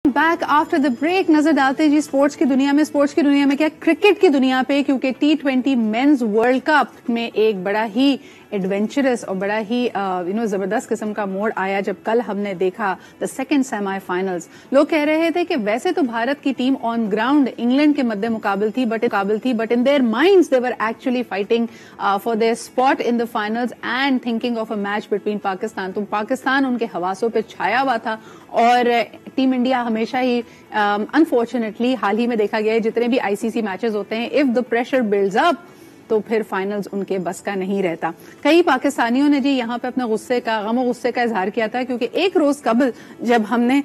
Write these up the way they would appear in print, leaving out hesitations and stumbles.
Back after the break नजर डालते हैं जी स्पोर्ट्स की दुनिया में क्या क्रिकेट की दुनिया पे, क्योंकि T20 मेंस वर्ल्ड कप में एक बड़ा ही एडवेंचरस और बड़ा ही जबरदस्त किस्म का मोड़ आया जब कल हमने देखा द सेकंड सेमीफाइनल्स। लोग कह रहे थे कि वैसे तो भारत की टीम ऑन ग्राउंड इंग्लैंड के मद्दे मुकाबल थी but in their minds they were actually fighting for their spot in the finals and thinking of a match between Pakistan. तो पाकिस्तान उनके हवासों पे छाया हुआ था और टीम इंडिया हमेशा ही अनफॉर्चुनेटली हाल ही में देखा गया है जितने भी आईसीसी मैचेस होते हैं, if the pressure builds up तो फिर फाइनल्स उनके बस का नहीं रहता। कई पाकिस्तानियों ने जी यहाँ पे अपने गुस्से का इजहार किया था, क्योंकि एक रोज कबल जब हमने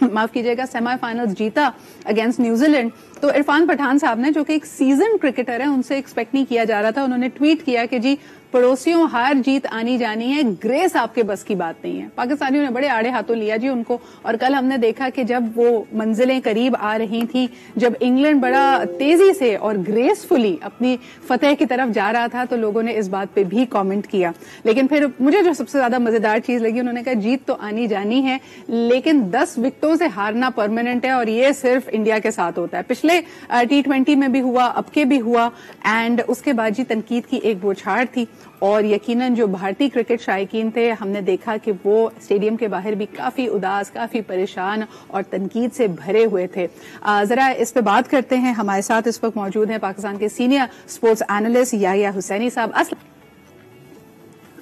माफ कीजिएगा सेमीफाइनल्स जीता अगेंस्ट न्यूजीलैंड, तो इरफान पठान साहब ने, जो कि एक सीजन क्रिकेटर है, उनसे एक्सपेक्ट नहीं किया जा रहा था, उन्होंने ट्वीट किया कि जी पड़ोसियों हार जीत आनी जानी है, ग्रेस आपके बस की बात नहीं है। पाकिस्तानियों ने बड़े आड़े हाथों लिया जी उनको, और कल हमने देखा कि जब वो मंजिलें करीब आ रही थी, जब इंग्लैंड बड़ा तेजी से और ग्रेसफुली अपनी फतेह की तरफ जा रहा था, तो लोगों ने इस बात पे भी कमेंट किया। लेकिन फिर मुझे जो सबसे ज्यादा मजेदार चीज लगी, उन्होंने कहा जीत तो आनी जानी है लेकिन 10 विकेटों से हारना परमानेंट है और ये सिर्फ इंडिया के साथ होता है। पिछले T20 में भी हुआ, अब के भी हुआ, एंड उसके बाद जी तनकीद की एक बौछार थी और यकीनन जो भारतीय क्रिकेट शायकीन थे, हमने देखा कि वो स्टेडियम के बाहर भी काफी उदास, काफी परेशान और तनकीद से भरे हुए थे। जरा इस पे बात करते हैं। हमारे साथ इस वक्त मौजूद हैं पाकिस्तान के सीनियर स्पोर्ट्स एनालिस्ट याया हुसैनी साहब।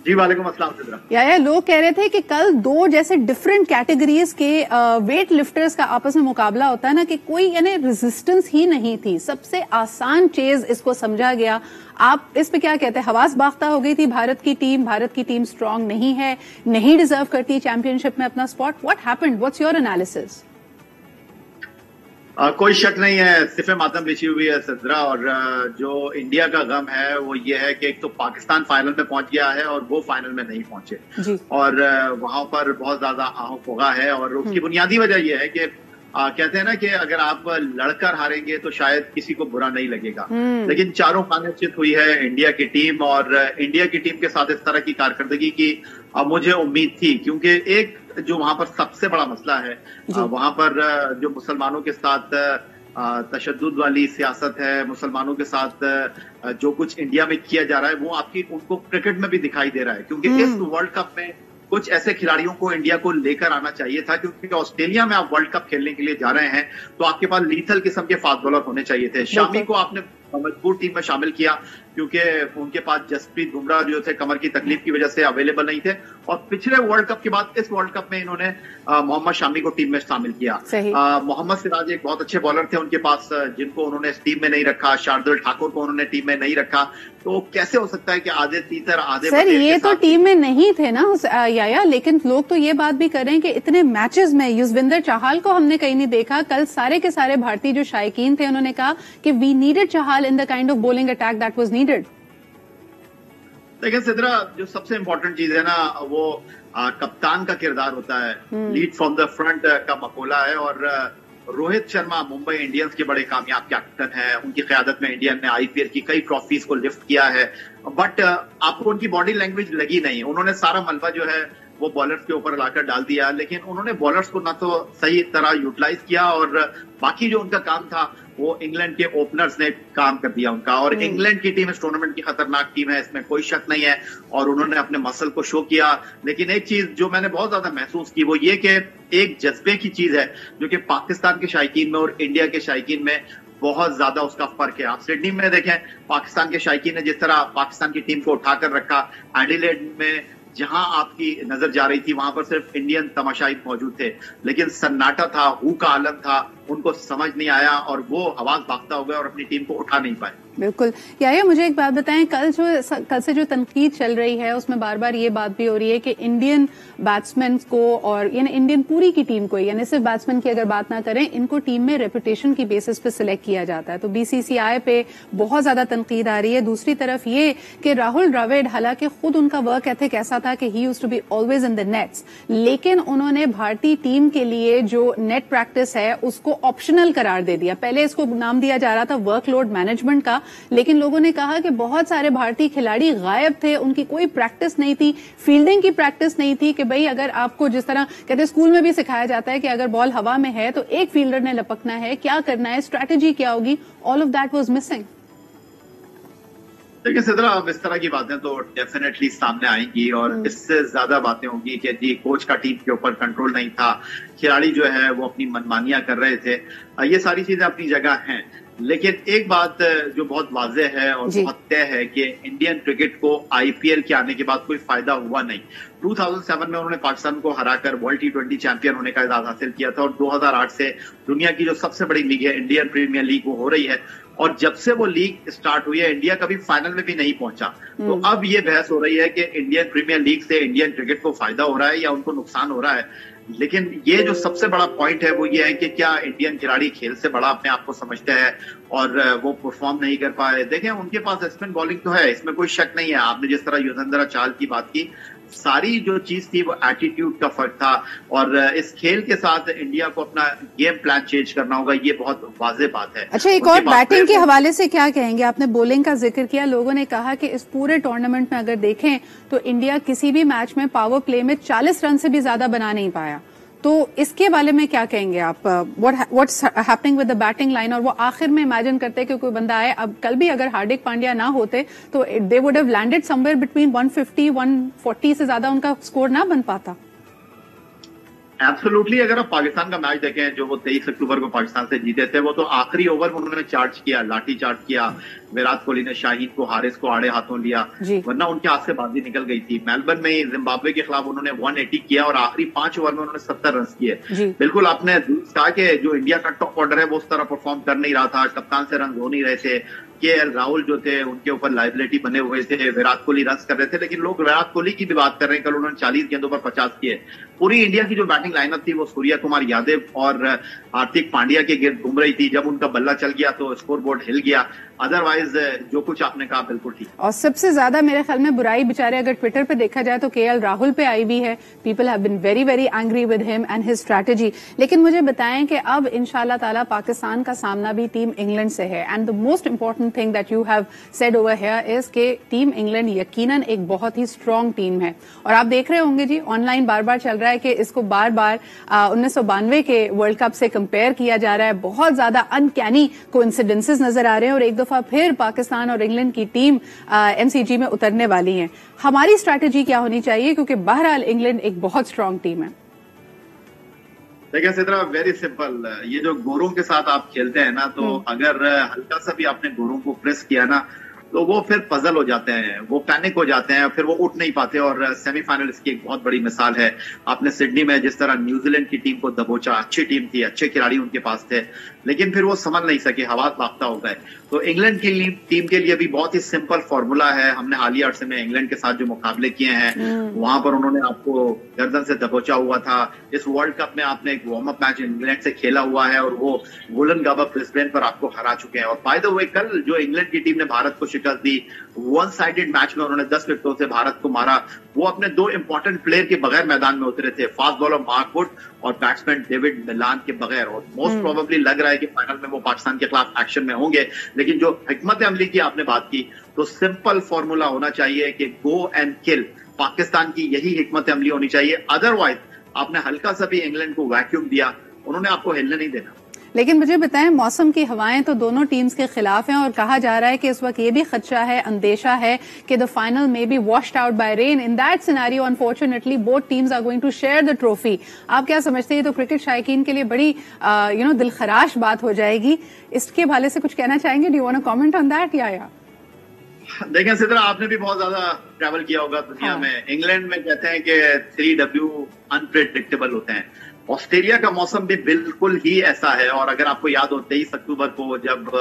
जी वालेकुम अस्सलाम। याया, लोग कह रहे थे कि कल दो जैसे डिफरेंट कैटेगरीज के वेट लिफ्टर्स का आपस में मुकाबला होता है ना, कि कोई यानी रेजिस्टेंस ही नहीं थी, सबसे आसान चेज इसको समझा गया। आप इस पे क्या कहते हैं? हवास बाख्ता हो गई थी भारत की टीम स्ट्रांग नहीं है, नहीं डिजर्व करती चैंपियनशिप में अपना spot. What happened? What's your analysis? कोई शक नहीं है, सिफे मातम बिछी हुई है सिद्रा, और जो इंडिया का गम है वो ये है कि एक तो पाकिस्तान फाइनल में पहुंच गया है और वो फाइनल में नहीं पहुंचे जी। और वहां पर बहुत ज्यादा आहोफोगा है, और उसकी बुनियादी वजह यह है कि कहते हैं ना कि अगर आप लड़कर हारेंगे तो शायद किसी को बुरा नहीं लगेगा, लेकिन चारों खाने चित हुई है इंडिया की टीम, और इंडिया की टीम के साथ इस तरह की कारकर्दगी की मुझे उम्मीद थी, क्योंकि एक जो वहां पर सबसे बड़ा मसला है, वहां पर जो मुसलमानों के साथ तशद्दुद वाली सियासत है, मुसलमानों के साथ जो कुछ इंडिया में किया जा रहा है, वो उनको क्रिकेट में भी दिखाई दे रहा है। क्योंकि इस वर्ल्ड कप में कुछ ऐसे खिलाड़ियों को इंडिया को लेकर आना चाहिए था, क्योंकि ऑस्ट्रेलिया में आप वर्ल्ड कप खेलने के लिए जा रहे हैं तो आपके पास लीथल किस्म के फास्ट बॉलर होने चाहिए थे। शामी को आपने मजबूर टीम में शामिल किया क्योंकि उनके पास जसप्रीत बुमराह जो थे कमर की तकलीफ की वजह से अवेलेबल नहीं थे, और पिछले वर्ल्ड कप के बाद इस वर्ल्ड कप में इन्होंने मोहम्मद शामी को टीम में शामिल किया। मोहम्मद सिराज एक बहुत अच्छे बॉलर थे उनके पास, जिनको उन्होंने इस टीम में नहीं रखा। शार्दुल ठाकुर को उन्होंने टीम में नहीं रखा। तो कैसे हो सकता है कि आधे तीतर आधे सर ये तो टीम में नहीं थे ना याया, लेकिन लोग तो ये बात भी कर रहे हैं कि इतने मैचेस में युजवेंद्र चहल को हमने कहीं नहीं देखा। कल सारे के सारे भारतीय जो शायकीन थे उन्होंने कहा कि we needed Chahal in the kind of bowling attack that was needed. लेकिन सिद्रा, जो सबसे इंपॉर्टेंट चीज है ना, वो कप्तान का किरदार होता है, लीड फ्रॉम द फ्रंट का मकोला है, और रोहित शर्मा मुंबई इंडियंस के बड़े कामयाब कैप्टन हैं। उनकी क़यादत में इंडिया ने आईपीएल की कई ट्रॉफीज को लिफ्ट किया है, बट आपको उनकी बॉडी लैंग्वेज लगी नहीं। उन्होंने सारा मलबा जो है वो बॉलर्स के ऊपर लाकर डाल दिया, लेकिन उन्होंने बॉलर्स को ना तो सही तरह यूटिलाइज किया, और बाकी जो उनका काम था वो इंग्लैंड के ओपनर्स ने काम कर दिया उनका। और इंग्लैंड की टीम इस टूर्नामेंट की खतरनाक टीम है, इसमें कोई शक नहीं है, और उन्होंने अपने मसल को शो किया। लेकिन एक चीज जो मैंने बहुत ज्यादा महसूस की वो ये कि एक जज्बे की चीज है जो कि पाकिस्तान के शायकीन में और इंडिया के शायकीन में बहुत ज्यादा उसका फर्क है। आप सिडनी में देखें, पाकिस्तान के शायकीन ने जिस तरह पाकिस्तान की टीम को उठाकर रखा, एडिलेड में जहां आपकी नजर जा रही थी वहां पर सिर्फ इंडियन तमाशाई मौजूद थे, लेकिन सन्नाटा था, हू का आलम था, उनको समझ नहीं आया और वो हवास भागता हो गया और अपनी टीम को उठा नहीं पाए। बिल्कुल। याया, मुझे एक बात बताएं, कल से जो तनकीद चल रही है उसमें बार बार ये बात भी हो रही है कि इंडियन बैट्समैन को, और यानी इंडियन पूरी की टीम को, यानी सिर्फ बैट्समैन की अगर बात ना करें, इनको टीम में रेपुटेशन की बेसिस पे सिलेक्ट किया जाता है। तो बीसीसीआई पे बहुत ज्यादा तनकीद आ रही है। दूसरी तरफ ये कि राहुल द्रविड़, हालांकि खुद उनका वर्क एथिक ऐसा था कि he used to be always in the nets, लेकिन उन्होंने भारतीय टीम के लिए जो नेट प्रैक्टिस है उसको ऑप्शनल करार दे दिया। पहले इसको नाम दिया जा रहा था वर्कलोड मैनेजमेंट का, लेकिन लोगों ने कहा कि बहुत सारे भारतीय खिलाड़ी गायब थे, उनकी कोई प्रैक्टिस नहीं थी, फील्डिंग की प्रैक्टिस नहीं थी कि भाई अगर आपको जिस तरह कहते हैं स्कूल में भी सिखाया जाता है कि अगर बॉल हवा में है तो एक फील्डर ने लपकना है, क्या करना है, स्ट्रैटेजी क्या होगी, all of that was missing. देखिए सिद्रा, अब इस तरह की बातें तो डेफिनेटली सामने आएंगी और इससे ज्यादा बातें होंगी कि जी कोच का टीम के ऊपर कंट्रोल नहीं था, खिलाड़ी जो है वो अपनी मनमानियां कर रहे थे। ये सारी चीजें अपनी जगह हैं, लेकिन एक बात जो बहुत वाज़ेह है और बहुत तय है कि इंडियन क्रिकेट को आईपीएल के आने के बाद कोई फायदा हुआ नहीं। 2007 में उन्होंने पाकिस्तान को हराकर वर्ल्ड T20 चैंपियन होने का एजाज हासिल किया था और 2008 से दुनिया की जो सबसे बड़ी लीग है इंडियन प्रीमियर लीग वो हो रही है, और जब से वो लीग स्टार्ट हुई है इंडिया कभी फाइनल में भी नहीं पहुंचा। तो अब ये बहस हो रही है कि इंडियन प्रीमियर लीग से इंडियन क्रिकेट को फायदा हो रहा है या उनको नुकसान हो रहा है। लेकिन ये जो सबसे बड़ा पॉइंट है वो ये है कि क्या इंडियन खिलाड़ी खेल से बड़ा अपने आप को समझते हैं और वो परफॉर्म नहीं कर पाए। देखें उनके पास स्पिन बॉलिंग तो है, इसमें कोई शक नहीं है। आपने जिस तरह युजवेंद्र चहल की बात की, सारी जो चीज थी वो एटीट्यूड का फर्क था, और इस खेल के साथ इंडिया को अपना गेम प्लान चेंज करना होगा, ये बहुत वाज़ेह बात है। अच्छा, एक और बैटिंग के हवाले से क्या कहेंगे? आपने बॉलिंग का जिक्र किया, लोगों ने कहा कि इस पूरे टूर्नामेंट में अगर देखें तो इंडिया किसी भी मैच में पावर प्ले में 40 रन से भी ज्यादा बना नहीं पाया, तो इसके बारे में क्या कहेंगे आप? What's happening with the batting line? और वो आखिर में इमेजिन करते कि कोई बंदा आए, अब कल भी अगर हार्दिक पांड्या ना होते तो they would have landed somewhere between 150-140 से ज्यादा उनका स्कोर ना बन पाता। एब्सोल्युटली, अगर आप पाकिस्तान का मैच देखें जो वो 23 अक्टूबर को पाकिस्तान से जीते थे, वो तो आखिरी ओवर में उन्होंने चार्ज किया, लाठी चार्ज किया, विराट कोहली ने शाहीन को, हारिस को आड़े हाथों लिया, वरना उनके हाथ से बाजी निकल गई थी। मेलबर्न में जिम्बाब्वे के खिलाफ उन्होंने 180 किया और आखिरी 5 ओवर में उन्होंने 70 रन किए। बिल्कुल आपने कहा कि जो इंडिया का टॉप ऑर्डर है वो उस तरह परफॉर्म कर नहीं रहा था, कप्तान से रन हो नहीं रहे थे, केएल राहुल जो थे उनके ऊपर लाइबिलिटी बने हुए थे, विराट कोहली रन कर रहे थे, लेकिन लोग विराट कोहली की भी बात कर रहे हैं। कल उन्होंने 40 गेंदों पर 50 किए। पूरी इंडिया की जो बैटिंग लाइनअप थी वो सूर्या कुमार यादव और हार्दिक पांड्या के गिर्द घूम रही थी। जब उनका बल्ला चल गया तो स्कोरबोर्ड हिल गया, अदरवाइज जो कुछ आपने कहा बिल्कुल ठीक। और सबसे ज्यादा मेरे ख्याल में बुराई बेचारे अगर ट्विटर पे देखा जाए तो केएल राहुल पे आई हुई है। People have been very very angry with him and his strategy. लेकिन मुझे बताएं कि अब इंशाल्लाह ताला पाकिस्तान का सामना भी टीम इंग्लैंड से है, and the most important thing that you have said over here is के टीम इंग्लैंड यकीनन एक बहुत ही स्ट्रांग टीम है। और आप देख रहे होंगे जी ऑनलाइन बार बार चल रहा है कि इसको बार बार 1992 के वर्ल्ड कप से कंपेयर किया जा रहा है। बहुत ज्यादा अनकैनी कोइंसिडेंसेस नजर आ रहे हैं और एक दफा फिर पाकिस्तान और इंग्लैंड की टीम एमसीजी में उतरने वाली है। हमारी स्ट्रैटेजी क्या होनी चाहिए, क्योंकि बहरहाल इंग्लैंड एक बहुत स्ट्रांग टीम है? देखिए सिद्रा, वेरी सिंपल, ये जो गोरों के साथ आप खेलते हैं ना, तो अगर हल्का सा भी आपने गोरों को प्रेस किया ना तो वो फिर पजल हो जाते हैं, वो पैनिक हो जाते हैं, फिर वो उठ नहीं पाते। और सेमीफाइनल इसकी एक बहुत बड़ी मिसाल है। आपने सिडनी में जिस तरह न्यूजीलैंड की टीम को दबोचा, अच्छी टीम थी, अच्छे खिलाड़ी उनके पास थे, लेकिन फिर वो संभल नहीं सके, हवा लापता हो गए। तो इंग्लैंड की टीम के लिए भी बहुत ही सिंपल फॉर्मूला है। हमने हालिया अरसे में इंग्लैंड के साथ जो मुकाबले किए हैं वहां पर उन्होंने आपको गर्दन से दबोचा हुआ था। इस वर्ल्ड कप में आपने एक वार्म अप मैच इंग्लैंड से खेला हुआ है और वो वुलनगाबा ब्रिस्बेन पर आपको हरा चुके हैं। और बाय द वे, कल जो इंग्लैंड की टीम ने भारत को शिकस्त दी, वन साइडेड मैच में उन्होंने 10 विकेटों से भारत को मारा। वो अपने 2 इंपॉर्टेंट प्लेयर के बगैर मैदान में उतरे थे, फास्ट बॉलर मार्क वुड और बैट्समैन डेविड मिलान के बगैर। और मोस्ट प्रोबेबली लग रहा है कि फाइनल में वो पाकिस्तान के खिलाफ एक्शन में होंगे। लेकिन जो हिकमत अमली की आपने बात की, तो सिंपल फॉर्मूला होना चाहिए कि गो एंड किल। पाकिस्तान की यही हिकमत अमली होनी चाहिए। अदरवाइज आपने हल्का सा भी इंग्लैंड को वैक्यूम दिया, उन्होंने आपको हिलने नहीं देना। लेकिन मुझे बताएं, मौसम की हवाएं तो दोनों टीम्स के खिलाफ हैं और कहा जा रहा है कि इस वक्त ये भी खदशा है, अंदेशा है कि द फाइनल में be washed out by rain. In that scenario unfortunately both teams are going to share the trophy. आप क्या समझते हैं? तो क्रिकेट शायकीन के लिए बड़ी दिलखराश बात हो जाएगी। इसके हवाले से कुछ कहना चाहेंगे? Do you want to comment on that? या देखें सिद्रा, आपने भी बहुत ज्यादा ट्रैवल किया होगा दुनिया में। इंग्लैंड में कहते हैं कि 3W अनप्रेडिक्टेबल होते हैं। ऑस्ट्रेलिया का मौसम भी बिल्कुल ही ऐसा है। और अगर आपको याद हो 23 अक्टूबर को जब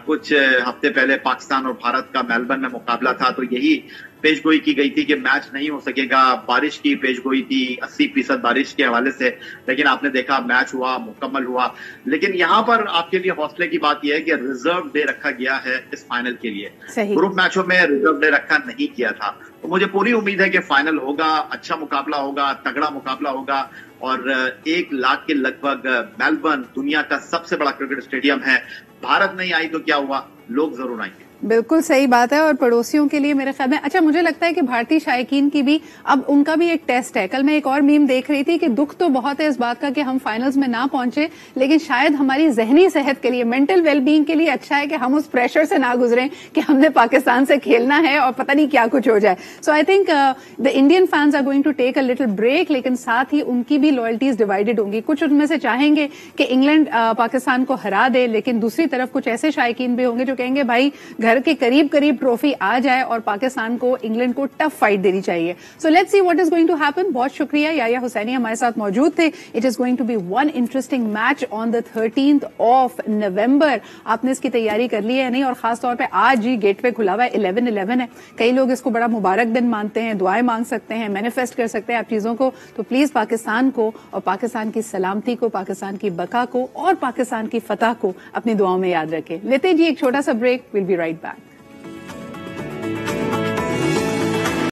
कुछ हफ्ते पहले पाकिस्तान और भारत का मेलबर्न में मुकाबला था, तो यही पेशगोई की गई थी कि मैच नहीं हो सकेगा, बारिश की पेशगोई थी 80% बारिश के हवाले से, लेकिन आपने देखा मैच हुआ, मुकम्मल हुआ। लेकिन यहाँ पर आपके लिए हौसले की बात यह है कि रिजर्व डे रखा गया है इस फाइनल के लिए। ग्रुप मैचों में रिजर्व डे रखा नहीं किया था, तो मुझे पूरी उम्मीद है कि फाइनल होगा, अच्छा मुकाबला होगा, तगड़ा मुकाबला होगा और 1 लाख के लगभग मेलबर्न दुनिया का सबसे बड़ा क्रिकेट स्टेडियम है। भारत नहीं आई तो क्या हुआ, लोग जरूर आएंगे। बिल्कुल सही बात है और पड़ोसियों के लिए मेरे ख्याल में अच्छा मुझे लगता है कि भारतीय शायकीन की भी अब उनका भी एक टेस्ट है। कल मैं एक और मीम देख रही थी कि दुख तो बहुत है इस बात का कि हम फाइनल्स में ना पहुंचे, लेकिन शायद हमारी जहनी सेहत के लिए, मेंटल वेलबींग के लिए अच्छा है कि हम उस प्रेशर से ना गुजरें कि हमने पाकिस्तान से खेलना है और पता नहीं क्या कुछ हो जाए। So I think the Indian fans are going to take a little break, लेकिन साथ ही उनकी भी लॉयल्टीज डिवाइडेड होंगी। कुछ उनमें से चाहेंगे कि इंग्लैंड पाकिस्तान को हरा दे, लेकिन दूसरी तरफ कुछ ऐसे शायकीन भी होंगे जो कहेंगे भाई घर के करीब करीब ट्रॉफी आ जाए और पाकिस्तान को, इंग्लैंड को टफ फाइट देनी चाहिए। So let's see what is going to happen. बहुत शुक्रिया, याया हुसैनी हमारे साथ मौजूद थे। It is going to be one interesting match on the 13th of November। आपने इसकी तैयारी कर ली है नहीं? और खासतौर पर आज ही गेटवे खुला हुआ है, 11/11 है। कई लोग इसको बड़ा मुबारक दिन मानते हैं, दुआएं मांग सकते हैं, मैनिफेस्ट कर सकते हैं आप चीजों को। तो प्लीज पाकिस्तान को और पाकिस्तान की सलामती को, पाकिस्तान की बका को और पाकिस्तान की फतह को अपनी दुआओं में याद रखें। लेते जी एक छोटा सा break, will be right back.